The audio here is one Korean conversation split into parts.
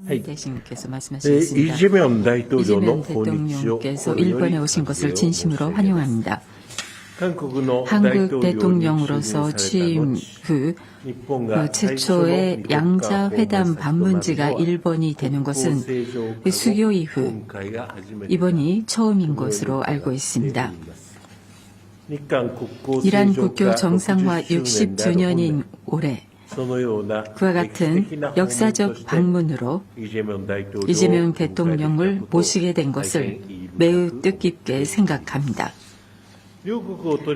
대신께서 말씀하시겠습니다. 이재명 대통령께서 일본에 오신 것을 진심으로 환영합니다. 한국 대통령으로서 취임 후 최초의 양자 회담 방문지가 일본이 되는 것은 수교 이후 이번이 처음인 것으로 알고 있습니다. 이란 국교 정상화 60주년인 올해 그와 같은 역사적 방문으로 이재명 대통령을 모시게 된 것을 매우 뜻깊게 생각합니다.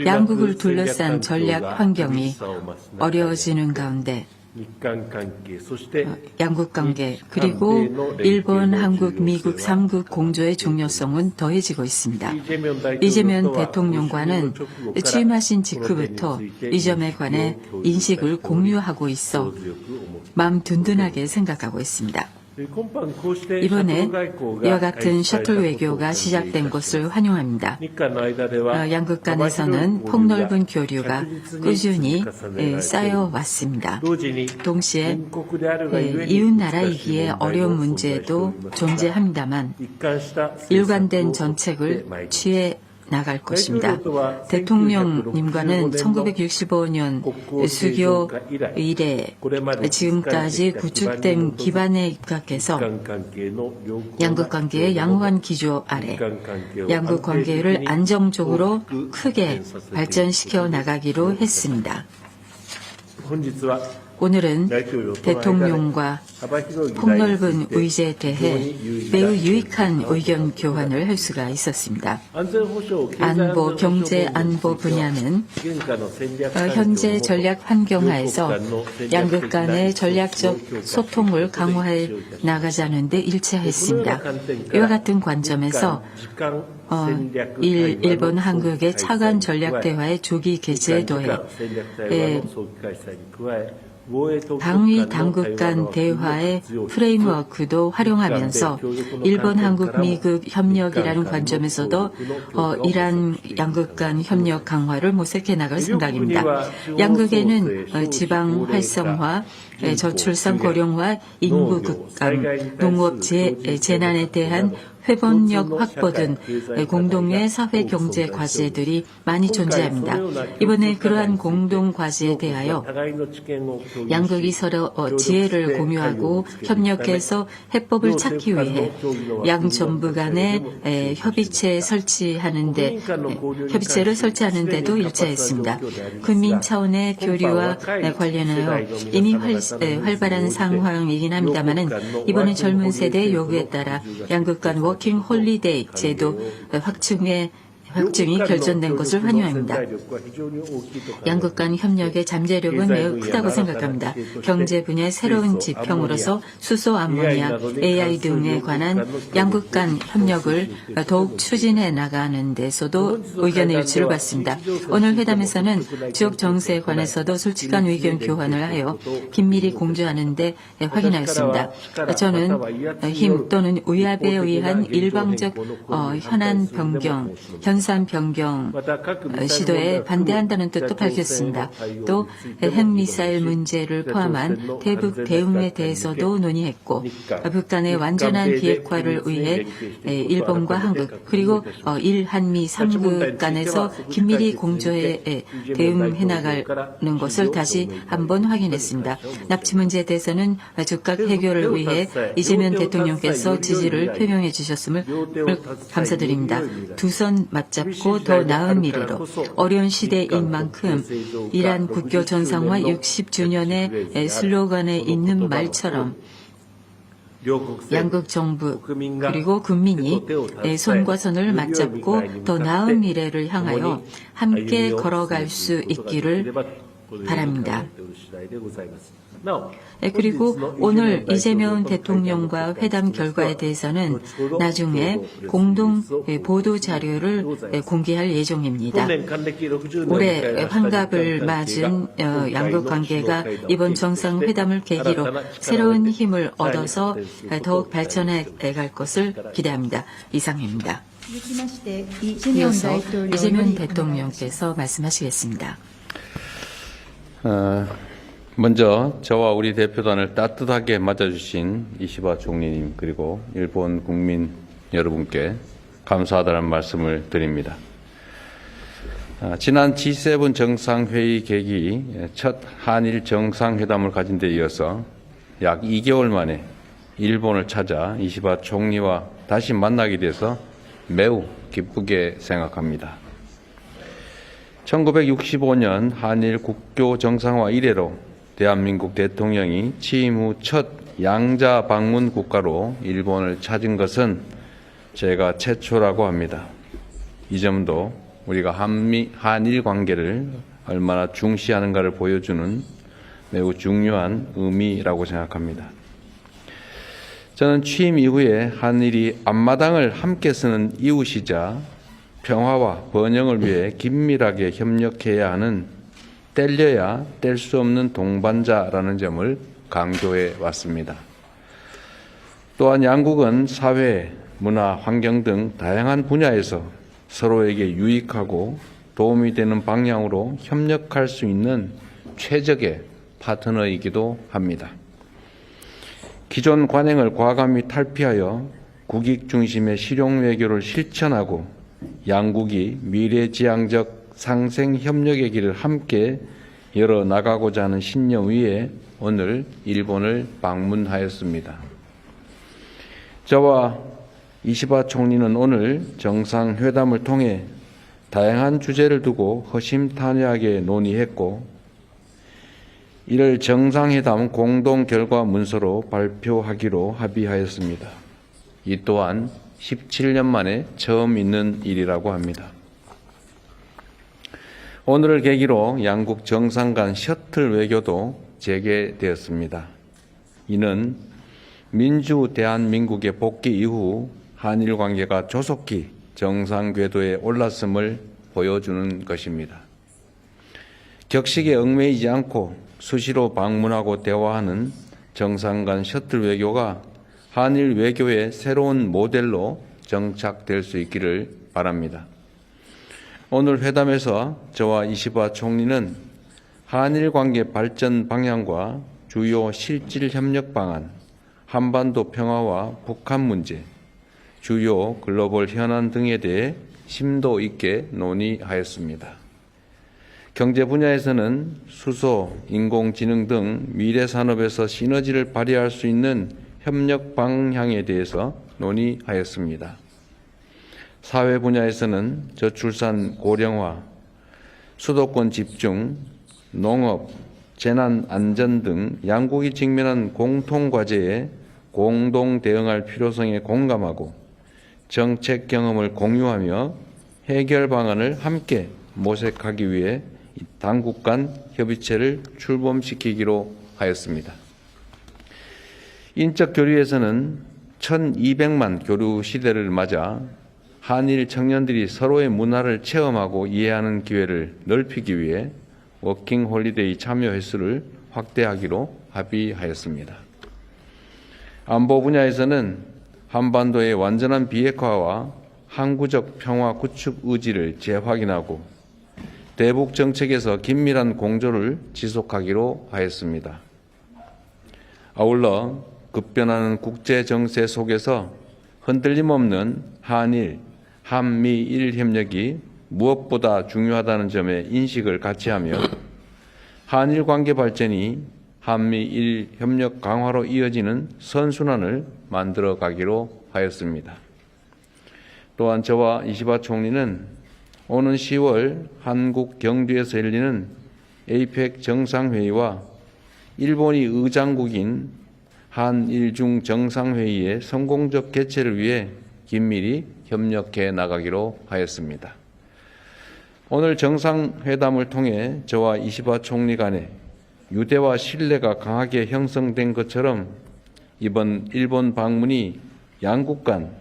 양국을 둘러싼 전략 환경이 어려워지는 가운데 양국 관계 그리고 일본, 한국, 미국 3국 공조의 중요성은 더해지고 있습니다. 이재명 대통령과는 취임하신 직후부터 이 점에 관해 인식을 공유하고 있어 마음 든든하게 생각하고 있습니다. 이번에 이와 같은 셔틀 외교가 시작된 것을 환영합니다. 양국 간에서는 폭넓은 교류가 꾸준히 쌓여왔습니다. 동시에 이웃 나라이기에 어려운 문제도 존재합니다만 일관된 정책을 취해 나갈 것입니다. 대통령님과는 1965년 수교 이래 지금까지 구축된 기반에 입각해서 양국 관계의 양호한 기조 아래 양국 관계를 안정적으로 크게 발전시켜 나가기로 했습니다. 오늘은 대통령과 폭넓은 의제에 대해 매우 유익한 의견 교환을 할 수가 있었습니다. 안보, 경제 안보 분야는 현재 전략 환경하에서 양국 간의 전략적 소통을 강화해 나가자는 데 일치했습니다. 이와 같은 관점에서 일본, 한국의 차관 전략 대화의 조기 개최에 더해 방위 당국 간 대화의 프레임워크도 활용하면서 일본, 한국, 미국 협력이라는 관점에서도 이란 양국 간 협력 강화를 모색해 나갈 생각입니다. 양국에는 지방 활성화, 저출산 고령화, 인구 급감, 농업 재난에 대한 회복력 확보 등 공동의 사회 경제 과제들이 많이 존재합니다. 이번에 그러한 공동 과제에 대하여 양국이 서로 지혜를 공유하고 협력해서 해법을 찾기 위해 양 정부 간의 협의체를 설치하는 데도 일치했습니다. 국민 차원의 교류와 관련하여 이미 활발한 상황이긴 합니다만은 이번에 젊은 세대의 요구에 따라 양국 간 워킹 홀리데이 제도 확증이 결정된 것을 환영합니다. 양국 간 협력의 잠재력은 매우 크다고 생각합니다. 경제 분야의 새로운 지평으로서 수소 암모니아, AI 등에 관한 양국 간 협력을 더욱 추진해 나가는 데서도 의견의 일치를 봤습니다. 오늘 회담에서는 지역 정세에 관해서도 솔직한 의견 교환을 하여 긴밀히 공조하는 데 확인하였습니다. 저는 힘 또는 위압에 의한 일방적 현안 변경, 현상 변경 시도에 반대한다는 뜻도 밝혔습니다. 또 핵미사일 문제를 포함한 대북 대응에 대해서도 논의했고 북한의 완전한 비핵화를 위해 일본과 한국 그리고 일한미 3국 간에서 긴밀히 공조해 대응해 나가는 것을 다시 한번 확인했습니다. 납치 문제에 대해서는 즉각 해결을 위해 이재명 대통령께서 지지를 표명해 주셨음을 감사드립니다. 두 손 맞잡고 더 나은 미래로 어려운 시대인 만큼 이란 국교 정상화 60주년의 슬로건에 있는 말처럼 양국 정부 그리고 국민이 손과 손을 맞잡고 더 나은 미래를 향하여 함께 걸어갈 수 있기를 바랍니다. 그리고 오늘 이재명 대통령과 회담 결과에 대해서는 나중에 공동 보도 자료를 공개할 예정입니다. 올해 환갑을 맞은 양국 관계가 이번 정상회담을 계기로 새로운 힘을 얻어서 더욱 발전해 갈 것을 기대합니다. 이상입니다. 이어서 이재명 대통령께서 말씀하시겠습니다. 먼저 저와 우리 대표단을 따뜻하게 맞아주신 이시바 총리님 그리고 일본 국민 여러분께 감사하다는 말씀을 드립니다. 지난 G7 정상회의 계기 첫 한일 정상회담을 가진 데 이어서 약 2개월 만에 일본을 찾아 이시바 총리와 다시 만나게 돼서 매우 기쁘게 생각합니다. 1965년 한일 국교 정상화 이래로 대한민국 대통령이 취임 후 첫 양자 방문 국가로 일본을 찾은 것은 제가 최초라고 합니다. 이 점도 우리가 한일 관계를 얼마나 중시하는가를 보여주는 매우 중요한 의미라고 생각합니다. 저는 취임 이후에 한일이 앞마당을 함께 쓰는 이웃이자 평화와 번영을 위해 긴밀하게 협력해야 하는 뗄려야 뗄 수 없는 동반자라는 점을 강조해 왔습니다. 또한 양국은 사회, 문화, 환경 등 다양한 분야에서 서로에게 유익하고 도움이 되는 방향으로 협력할 수 있는 최적의 파트너이기도 합니다. 기존 관행을 과감히 탈피하여 국익 중심의 실용 외교를 실천하고 양국이 미래지향적 상생 협력의 길을 함께 열어 나가고자 하는 신념 위에 오늘 일본을 방문하였습니다. 저와 이시바 총리는 오늘 정상회담을 통해 다양한 주제를 두고 허심탄회하게 논의했고 이를 정상회담 공동 결과 문서로 발표하기로 합의하였습니다. 이 또한 17년 만에 처음 있는 일이라고 합니다. 오늘을 계기로 양국 정상 간 셔틀 외교도 재개되었습니다. 이는 민주 대한민국의 복귀 이후 한일 관계가 조속히 정상 궤도에 올랐음을 보여주는 것입니다. 격식에 얽매이지 않고 수시로 방문하고 대화하는 정상 간 셔틀 외교가 한일 외교의 새로운 모델로 정착될 수 있기를 바랍니다. 오늘 회담에서 저와 이시바 총리는 한일 관계 발전 방향과 주요 실질 협력 방안, 한반도 평화와 북한 문제, 주요 글로벌 현안 등에 대해 심도 있게 논의하였습니다. 경제 분야에서는 수소, 인공지능 등 미래 산업에서 시너지를 발휘할 수 있는 협력 방향에 대해서 논의하였습니다. 사회 분야에서는 저출산 고령화, 수도권 집중, 농업, 재난 안전 등 양국이 직면한 공통 과제에 공동 대응할 필요성에 공감하고 정책 경험을 공유하며 해결 방안을 함께 모색하기 위해 당국 간 협의체를 출범시키기로 하였습니다. 인적 교류에서는 1200만 교류 시대를 맞아 한일 청년들이 서로의 문화를 체험하고 이해하는 기회를 넓히기 위해 워킹 홀리데이 참여 횟수를 확대하기로 합의하였습니다. 안보 분야에서는 한반도의 완전한 비핵화와 항구적 평화 구축 의지를 재확인하고 대북 정책에서 긴밀한 공조를 지속하기로 하였습니다. 아울러 급변하는 국제 정세 속에서 흔들림 없는 한일, 한미일 협력이 무엇보다 중요하다는 점에 인식을 같이 하며 한일 관계 발전이 한미일 협력 강화로 이어지는 선순환을 만들어 가기로 하였습니다. 또한 저와 이시바 총리는 오는 10월 한국 경주에서 열리는 에이펙 정상회의와 일본이 의장국인 한일중 정상회의의 성공적 개최를 위해 긴밀히 협력해 나가기로 하였습니다. 오늘 정상회담을 통해 저와 이시바 총리 간의 유대와 신뢰가 강하게 형성된 것처럼 이번 일본 방문이 양국 간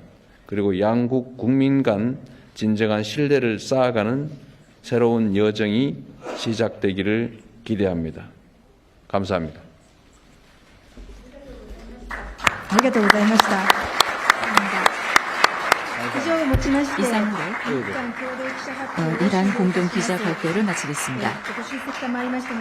그리고 양국 국민 간 진정한 신뢰를 쌓아가는 새로운 여정이 시작되기를 기대합니다. 감사합니다. ありがとうございました。以上をもちまして、 이상으로 日韓共同記者発表 이란 공동 기자 발표를 마치겠습니다. ご出席賜りました